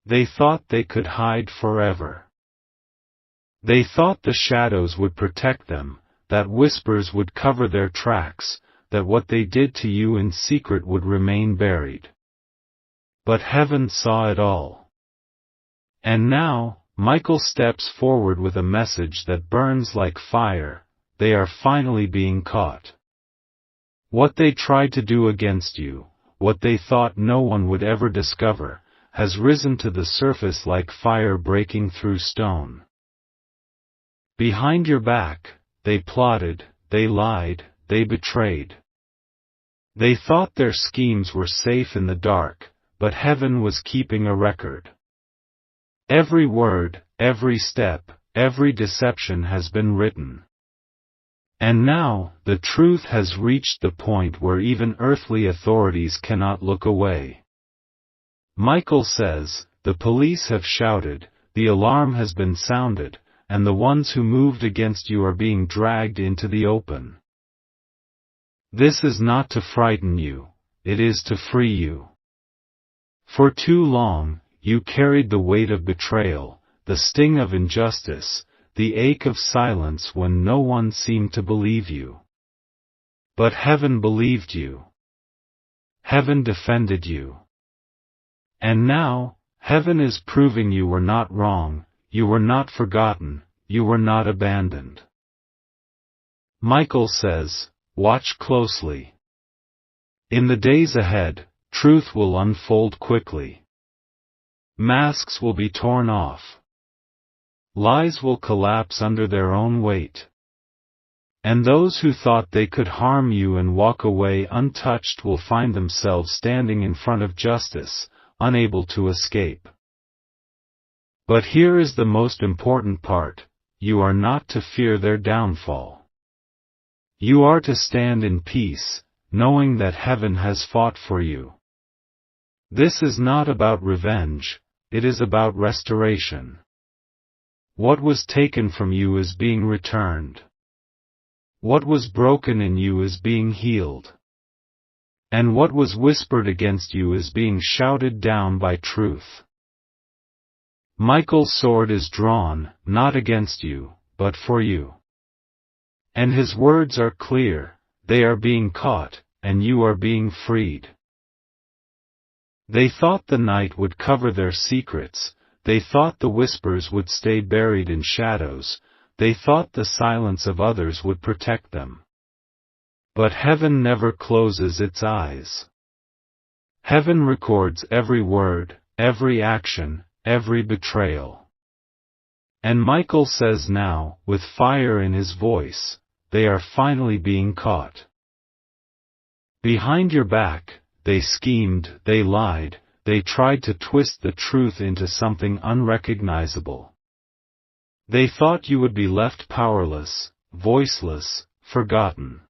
They thought they could hide forever. They thought the shadows would protect them, that whispers would cover their tracks, that what they did to you in secret would remain buried. But heaven saw it all. And now, Michael steps forward with a message that burns like fire: they are finally being caught. What they tried to do against you, what they thought no one would ever discover, has risen to the surface like fire breaking through stone. Behind your back, they plotted, they lied, they betrayed. They thought their schemes were safe in the dark, but heaven was keeping a record. Every word, every step, every deception has been written. And now, the truth has reached the point where even earthly authorities cannot look away. Michael says, the police have shouted, the alarm has been sounded, and the ones who moved against you are being dragged into the open. This is not to frighten you, it is to free you. For too long, you carried the weight of betrayal, the sting of injustice, the ache of silence when no one seemed to believe you. But heaven believed you. Heaven defended you. And now, heaven is proving you were not wrong, you were not forgotten, you were not abandoned. Michael says, watch closely. In the days ahead, truth will unfold quickly. Masks will be torn off. Lies will collapse under their own weight. And those who thought they could harm you and walk away untouched will find themselves standing in front of justice, unable to escape. But here is the most important part: you are not to fear their downfall. You are to stand in peace, knowing that heaven has fought for you. This is not about revenge, it is about restoration. What was taken from you is being returned. What was broken in you is being healed. And what was whispered against you is being shouted down by truth. Michael's sword is drawn, not against you, but for you. And his words are clear: they are being caught, and you are being freed. They thought the night would cover their secrets, they thought the whispers would stay buried in shadows, they thought the silence of others would protect them. But heaven never closes its eyes. Heaven records every word, every action, every betrayal. And Michael says now, with fire in his voice, they are finally being caught. Behind your back, they schemed, they lied, they tried to twist the truth into something unrecognizable. They thought you would be left powerless, voiceless, forgotten.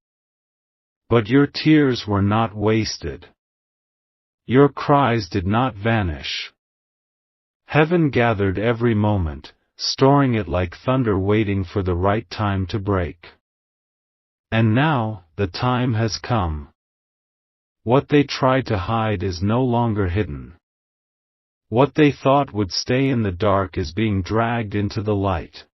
But your tears were not wasted. Your cries did not vanish. Heaven gathered every moment, storing it like thunder waiting for the right time to break. And now, the time has come. What they tried to hide is no longer hidden. What they thought would stay in the dark is being dragged into the light.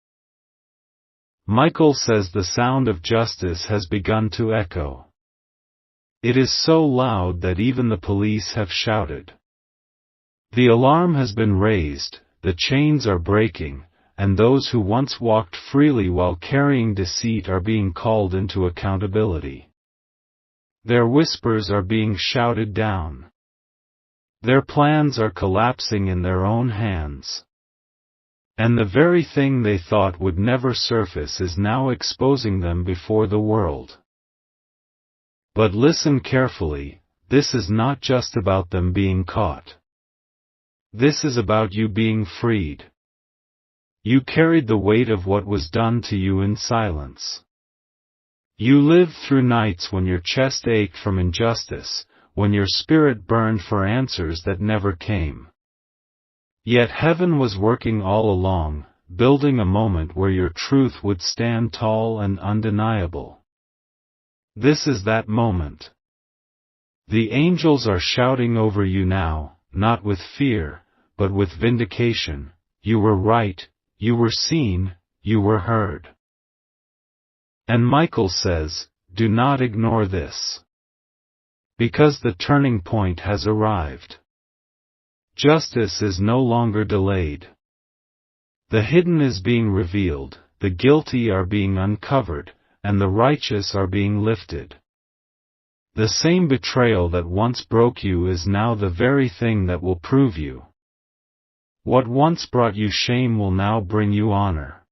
Michael says the sound of justice has begun to echo. It is so loud that even the police have shouted. The alarm has been raised, the chains are breaking, and those who once walked freely while carrying deceit are being called into accountability. Their whispers are being shouted down. Their plans are collapsing in their own hands. And the very thing they thought would never surface is now exposing them before the world. But listen carefully, this is not just about them being caught. This is about you being freed. You carried the weight of what was done to you in silence. You lived through nights when your chest ached from injustice, when your spirit burned for answers that never came. Yet heaven was working all along, building a moment where your truth would stand tall and undeniable. This is that moment. The angels are shouting over you now, not with fear, but with vindication. You were right, you were seen, you were heard. And Michael says, do not ignore this. Because the turning point has arrived. Justice is no longer delayed. The hidden is being revealed, the guilty are being uncovered, and the righteous are being lifted. The same betrayal that once broke you is now the very thing that will prove you. What once brought you shame will now bring you honor.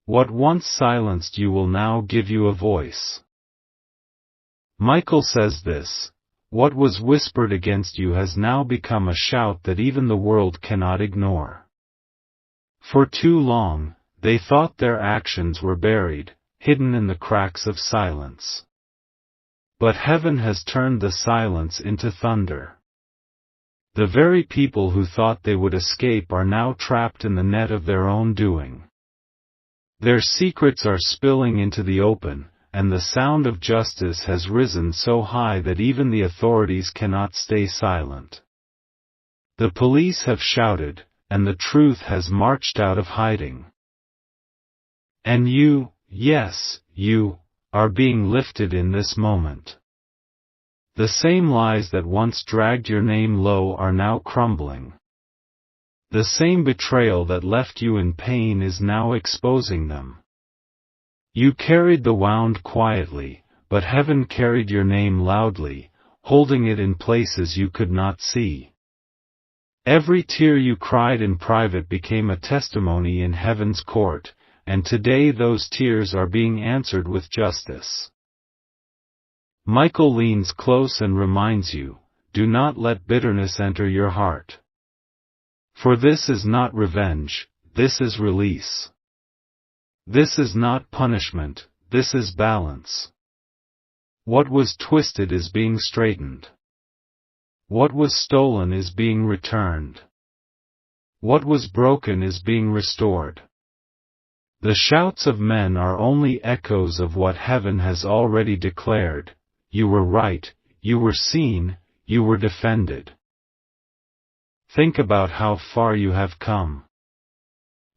What once silenced you will now give you a voice. Michael says this, what was whispered against you has now become a shout that even the world cannot ignore. For too long, they thought their actions were buried, hidden in the cracks of silence. But heaven has turned the silence into thunder. The very people who thought they would escape are now trapped in the net of their own doing. Their secrets are spilling into the open, and the sound of justice has risen so high that even the authorities cannot stay silent. The police have shouted, and the truth has marched out of hiding. And you, yes, you, are being lifted in this moment. The same lies that once dragged your name low are now crumbling. The same betrayal that left you in pain is now exposing them. You carried the wound quietly, but heaven carried your name loudly, holding it in places you could not see. Every tear you cried in private became a testimony in heaven's court, and today those tears are being answered with justice. Michael leans close and reminds you, do not let bitterness enter your heart. For this is not revenge, this is release. This is not punishment, this is balance. What was twisted is being straightened. What was stolen is being returned. What was broken is being restored. The shouts of men are only echoes of what heaven has already declared. You were right, you were seen, you were defended. Think about how far you have come.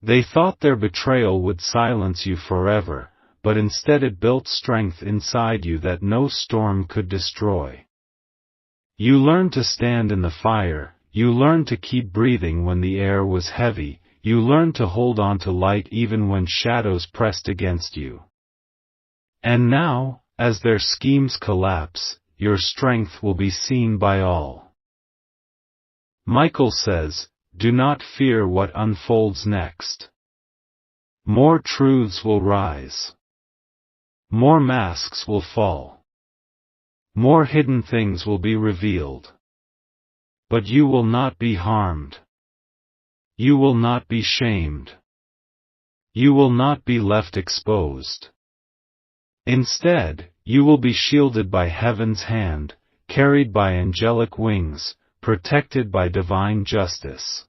They thought their betrayal would silence you forever, but instead it built strength inside you that no storm could destroy. You learned to stand in the fire, you learned to keep breathing when the air was heavy, you learned to hold on to light even when shadows pressed against you. And now, as their schemes collapse, your strength will be seen by all. Michael says, do not fear what unfolds next. More truths will rise. More masks will fall. More hidden things will be revealed. But you will not be harmed. You will not be shamed. You will not be left exposed. Instead, you will be shielded by heaven's hand, carried by angelic wings, protected by divine justice.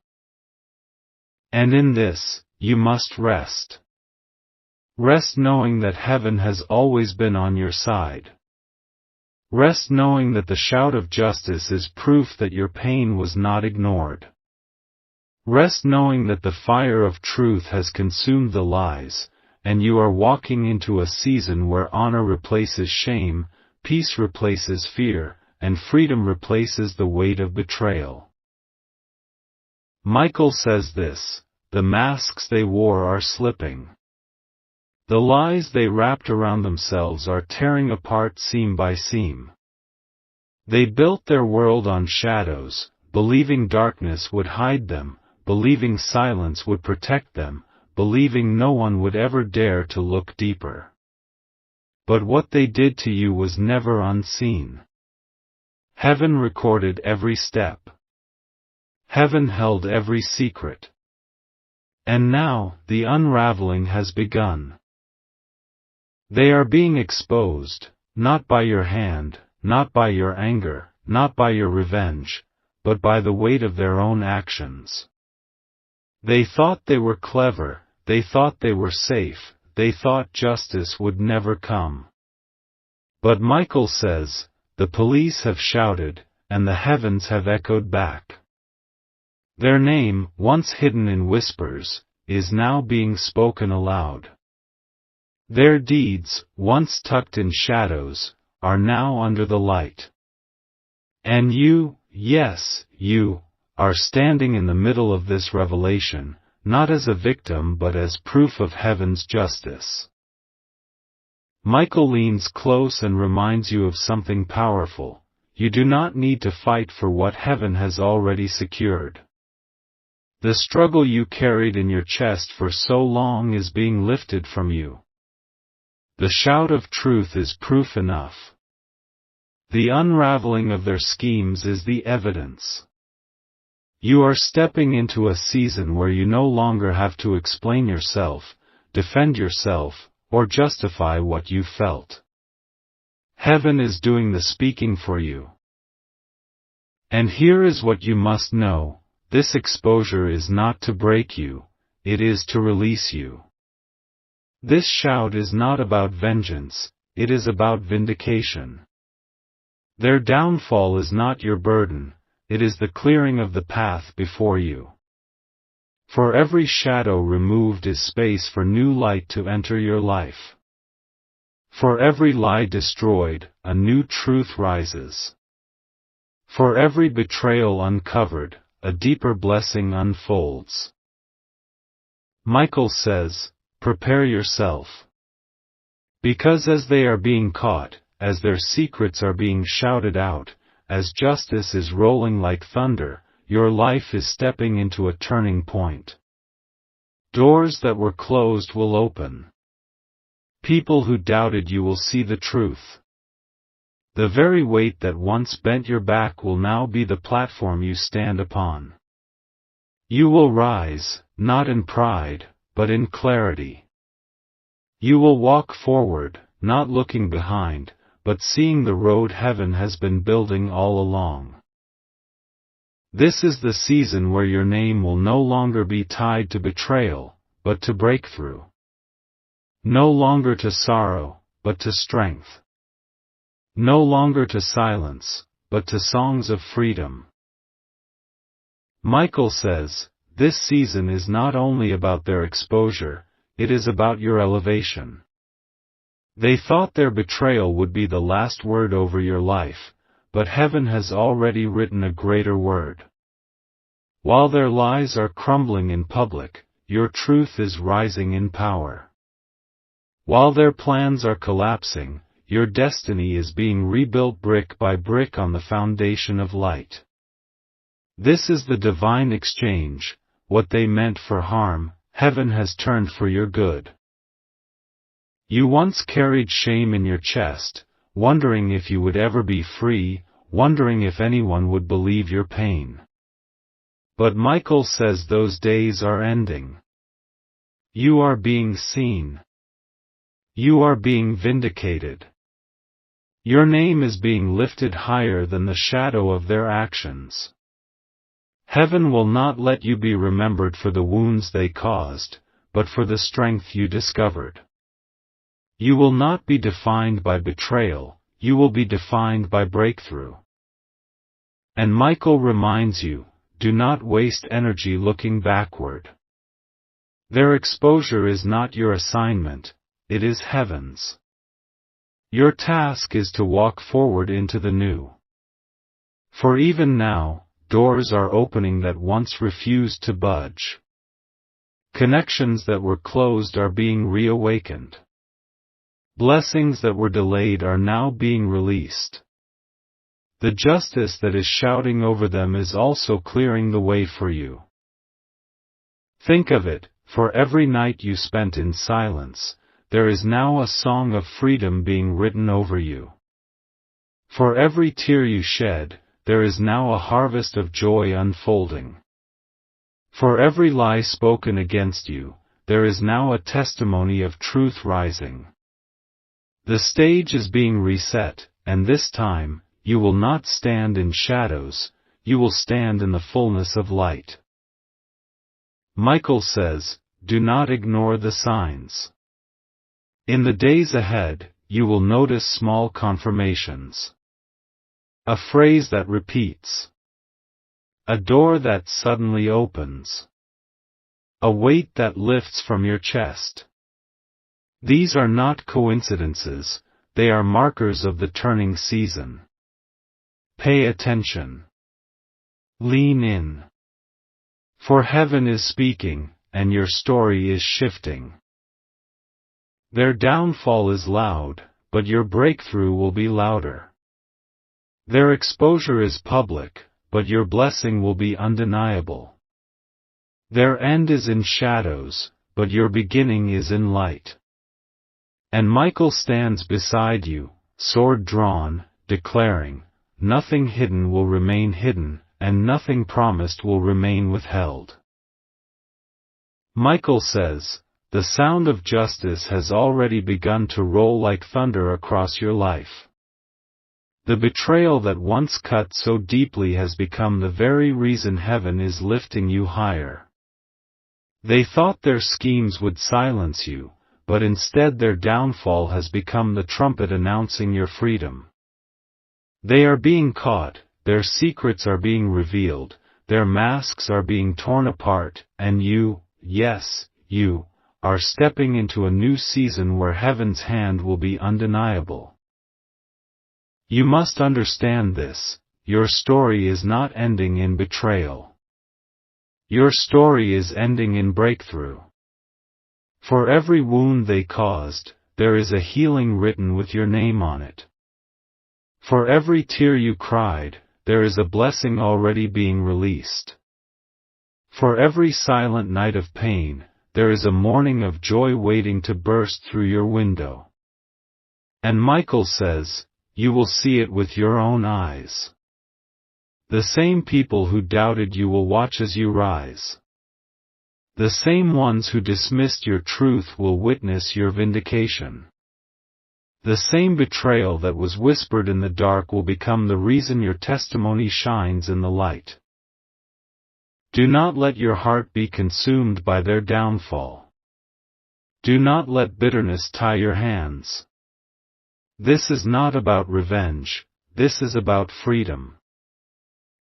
And in this, you must rest. Rest knowing that heaven has always been on your side. Rest knowing that the shout of justice is proof that your pain was not ignored. Rest knowing that the fire of truth has consumed the lies, and you are walking into a season where honor replaces shame, peace replaces fear, and freedom replaces the weight of betrayal. Michael says this, the masks they wore are slipping. The lies they wrapped around themselves are tearing apart seam by seam. They built their world on shadows, believing darkness would hide them, believing silence would protect them, believing no one would ever dare to look deeper. But what they did to you was never unseen. Heaven recorded every step. Heaven held every secret. And now, the unraveling has begun. They are being exposed, not by your hand, not by your anger, not by your revenge, but by the weight of their own actions. They thought they were clever, they thought they were safe, they thought justice would never come. But Michael says, the police have shouted, and the heavens have echoed back. Their name, once hidden in whispers, is now being spoken aloud. Their deeds, once tucked in shadows, are now under the light. And you, yes, you, are standing in the middle of this revelation, not as a victim but as proof of heaven's justice. Michael leans close and reminds you of something powerful. You do not need to fight for what heaven has already secured. The struggle you carried in your chest for so long is being lifted from you. The shout of truth is proof enough. The unraveling of their schemes is the evidence. You are stepping into a season where you no longer have to explain yourself, defend yourself, or justify what you felt. Heaven is doing the speaking for you. And here is what you must know: this exposure is not to break you, it is to release you. This shout is not about vengeance, it is about vindication. Their downfall is not your burden, it is the clearing of the path before you. For every shadow removed is space for new light to enter your life. For every lie destroyed, a new truth rises. For every betrayal uncovered, a deeper blessing unfolds. Michael says, prepare yourself. Because as they are being caught, as their secrets are being shouted out, as justice is rolling like thunder, your life is stepping into a turning point. Doors that were closed will open. People who doubted you will see the truth. The very weight that once bent your back will now be the platform you stand upon. You will rise, not in pride, but in clarity. You will walk forward, not looking behind, but seeing the road heaven has been building all along. This is the season where your name will no longer be tied to betrayal, but to breakthrough. No longer to sorrow, but to strength. No longer to silence, but to songs of freedom. Michael says, this season is not only about their exposure, it is about your elevation. They thought their betrayal would be the last word over your life, but heaven has already written a greater word. While their lies are crumbling in public, your truth is rising in power. While their plans are collapsing, your destiny is being rebuilt brick by brick on the foundation of light. This is the divine exchange. What they meant for harm, heaven has turned for your good. You once carried shame in your chest, wondering if you would ever be free, wondering if anyone would believe your pain. But Michael says those days are ending. You are being seen. You are being vindicated. Your name is being lifted higher than the shadow of their actions. Heaven will not let you be remembered for the wounds they caused, but for the strength you discovered. You will not be defined by betrayal, you will be defined by breakthrough. And Michael reminds you, do not waste energy looking backward. Their exposure is not your assignment, it is heaven's. Your task is to walk forward into the new. For even now, doors are opening that once refused to budge. Connections that were closed are being reawakened. Blessings that were delayed are now being released. The justice that is shouting over them is also clearing the way for you. Think of it, for every night you spent in silence, there is now a song of freedom being written over you. For every tear you shed, there is now a harvest of joy unfolding. For every lie spoken against you, there is now a testimony of truth rising. The stage is being reset, and this time, you will not stand in shadows, you will stand in the fullness of light. Michael says, do not ignore the signs. In the days ahead, you will notice small confirmations. A phrase that repeats. A door that suddenly opens. A weight that lifts from your chest. These are not coincidences, they are markers of the turning season. Pay attention. Lean in. For heaven is speaking, and your story is shifting. Their downfall is loud, but your breakthrough will be louder. Their exposure is public, but your blessing will be undeniable. Their end is in shadows, but your beginning is in light. And Michael stands beside you, sword drawn, declaring, nothing hidden will remain hidden, and nothing promised will remain withheld. Michael says, the sound of justice has already begun to roll like thunder across your life. The betrayal that once cut so deeply has become the very reason heaven is lifting you higher. They thought their schemes would silence you, but instead their downfall has become the trumpet announcing your freedom. They are being caught, their secrets are being revealed, their masks are being torn apart, and you, yes, you, are stepping into a new season where heaven's hand will be undeniable. You must understand this, your story is not ending in betrayal. Your story is ending in breakthrough. For every wound they caused, there is a healing written with your name on it. For every tear you cried, there is a blessing already being released. For every silent night of pain, there is a morning of joy waiting to burst through your window. And Michael says, you will see it with your own eyes. The same people who doubted you will watch as you rise. The same ones who dismissed your truth will witness your vindication. The same betrayal that was whispered in the dark will become the reason your testimony shines in the light. Do not let your heart be consumed by their downfall. Do not let bitterness tie your hands. This is not about revenge, this is about freedom.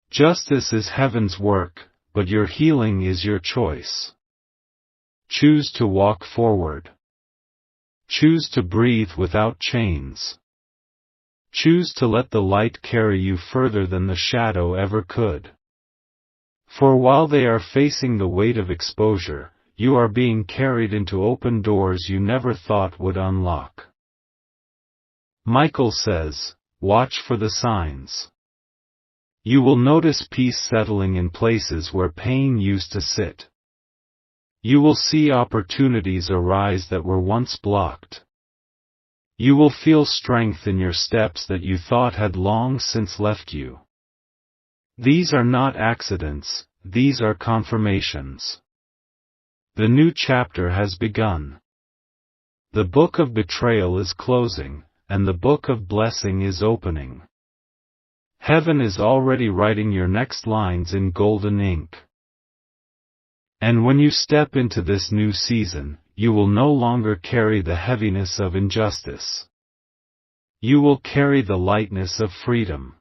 Justice is heaven's work, but your healing is your choice. Choose to walk forward. Choose to breathe without chains. Choose to let the light carry you further than the shadow ever could. For while they are facing the weight of exposure, you are being carried into open doors you never thought would unlock. Michael says, watch for the signs. You will notice peace settling in places where pain used to sit. You will see opportunities arise that were once blocked. You will feel strength in your steps that you thought had long since left you. These are not accidents, these are confirmations. The new chapter has begun. The book of betrayal is closing, and the book of blessing is opening. Heaven is already writing your next lines in golden ink. And when you step into this new season, you will no longer carry the heaviness of injustice. You will carry the lightness of freedom.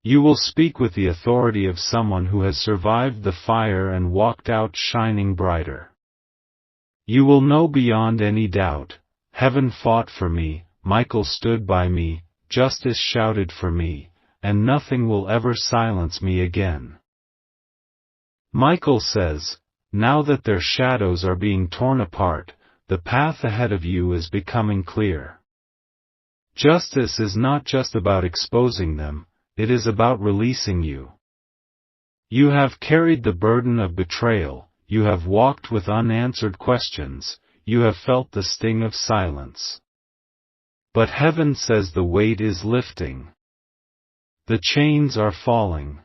You will speak with the authority of someone who has survived the fire and walked out shining brighter. You will know beyond any doubt, heaven fought for me, Michael stood by me, justice shouted for me, and nothing will ever silence me again. Michael says, now that their shadows are being torn apart, the path ahead of you is becoming clear. Justice is not just about exposing them, it is about releasing you. You have carried the burden of betrayal, you have walked with unanswered questions, you have felt the sting of silence. But heaven says the weight is lifting. The chains are falling.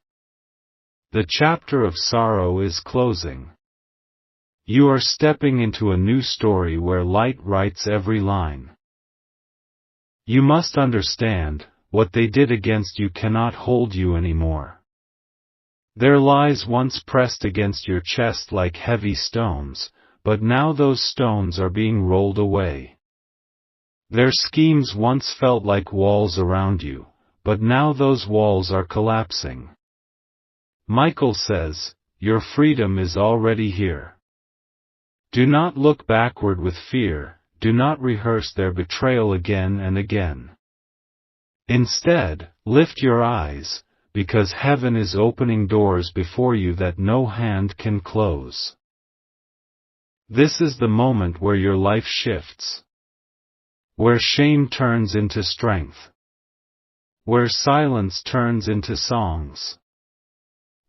The chapter of sorrow is closing. You are stepping into a new story where light writes every line. You must understand, what they did against you cannot hold you anymore. Their lies once pressed against your chest like heavy stones, but now those stones are being rolled away. Their schemes once felt like walls around you, but now those walls are collapsing. Michael says, your freedom is already here. Do not look backward with fear, do not rehearse their betrayal again and again. Instead, lift your eyes, because heaven is opening doors before you that no hand can close. This is the moment where your life shifts. Where shame turns into strength. Where silence turns into songs.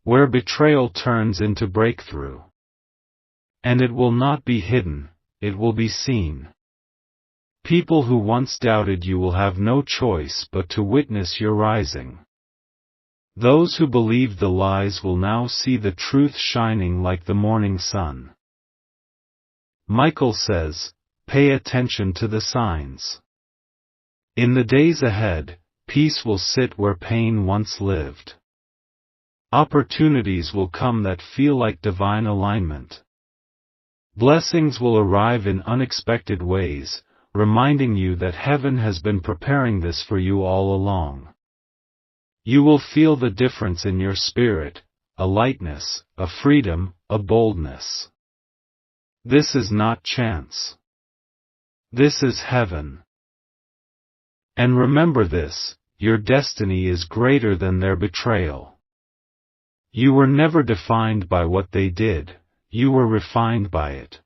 Where betrayal turns into breakthrough. And it will not be hidden, it will be seen. People who once doubted you will have no choice but to witness your rising. Those who believed the lies will now see the truth shining like the morning sun. Michael says, pay attention to the signs. In the days ahead, peace will sit where pain once lived. Opportunities will come that feel like divine alignment. Blessings will arrive in unexpected ways, reminding you that heaven has been preparing this for you all along. You will feel the difference in your spirit, a lightness, a freedom, a boldness. This is not chance. This is heaven. And remember this, your destiny is greater than their betrayal. You were never defined by what they did, you were refined by it.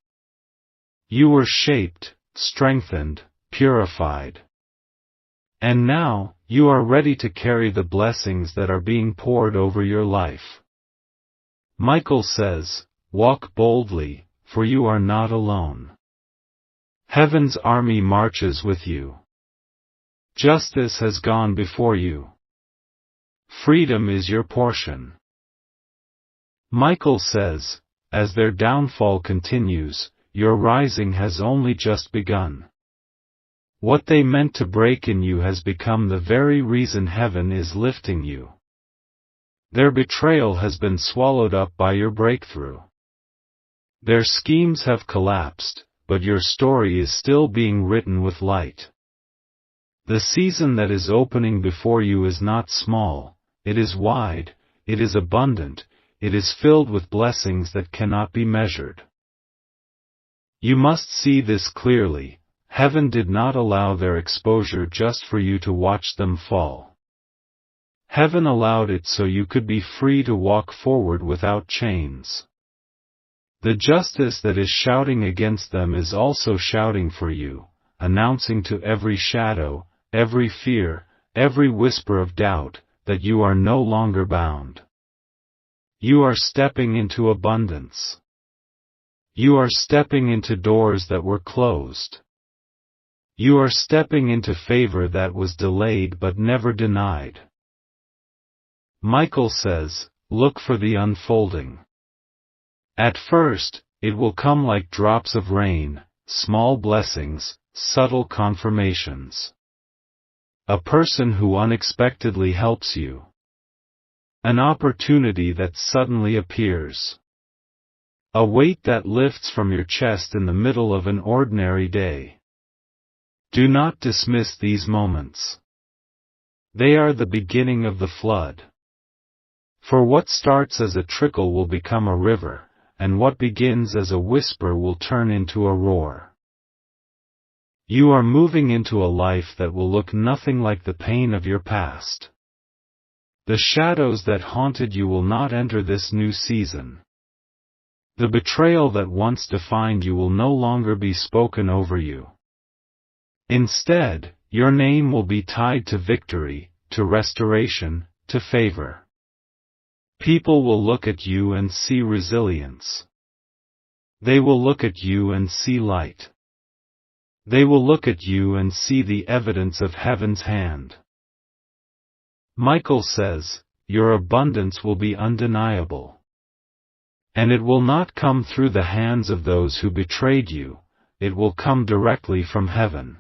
You were shaped, strengthened, purified. And now, you are ready to carry the blessings that are being poured over your life. Michael says, walk boldly, for you are not alone. Heaven's army marches with you. Justice has gone before you. Freedom is your portion. Michael says, as their downfall continues, your rising has only just begun. What they meant to break in you has become the very reason heaven is lifting you. Their betrayal has been swallowed up by your breakthrough. Their schemes have collapsed, but your story is still being written with light. The season that is opening before you is not small, it is wide, it is abundant, it is filled with blessings that cannot be measured. You must see this clearly, heaven did not allow their exposure just for you to watch them fall. Heaven allowed it so you could be free to walk forward without chains. The justice that is shouting against them is also shouting for you, announcing to every shadow, every fear, every whisper of doubt, that you are no longer bound. You are stepping into abundance. You are stepping into doors that were closed. You are stepping into favor that was delayed but never denied. Michael says, look for the unfolding. At first, it will come like drops of rain, small blessings, subtle confirmations. A person who unexpectedly helps you. An opportunity that suddenly appears. A weight that lifts from your chest in the middle of an ordinary day. Do not dismiss these moments. They are the beginning of the flood. For what starts as a trickle will become a river, and what begins as a whisper will turn into a roar. You are moving into a life that will look nothing like the pain of your past. The shadows that haunted you will not enter this new season. The betrayal that once defined you will no longer be spoken over you. Instead, your name will be tied to victory, to restoration, to favor. People will look at you and see resilience. They will look at you and see light. They will look at you and see the evidence of heaven's hand. Michael says, your abundance will be undeniable. And it will not come through the hands of those who betrayed you, it will come directly from heaven.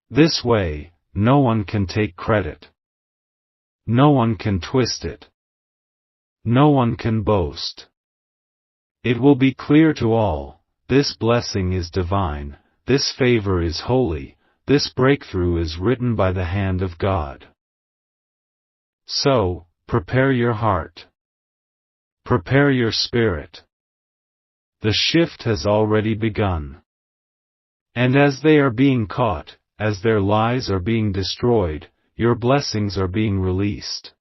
This way, no one can take credit. No one can twist it. No one can boast. It will be clear to all, this blessing is divine, this favor is holy, this breakthrough is written by the hand of God. So, prepare your heart. Prepare your spirit. The shift has already begun. And as they are being caught, as their lies are being destroyed, your blessings are being released.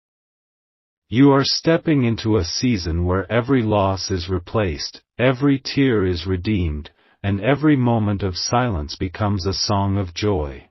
You are stepping into a season where every loss is replaced, every tear is redeemed, and every moment of silence becomes a song of joy.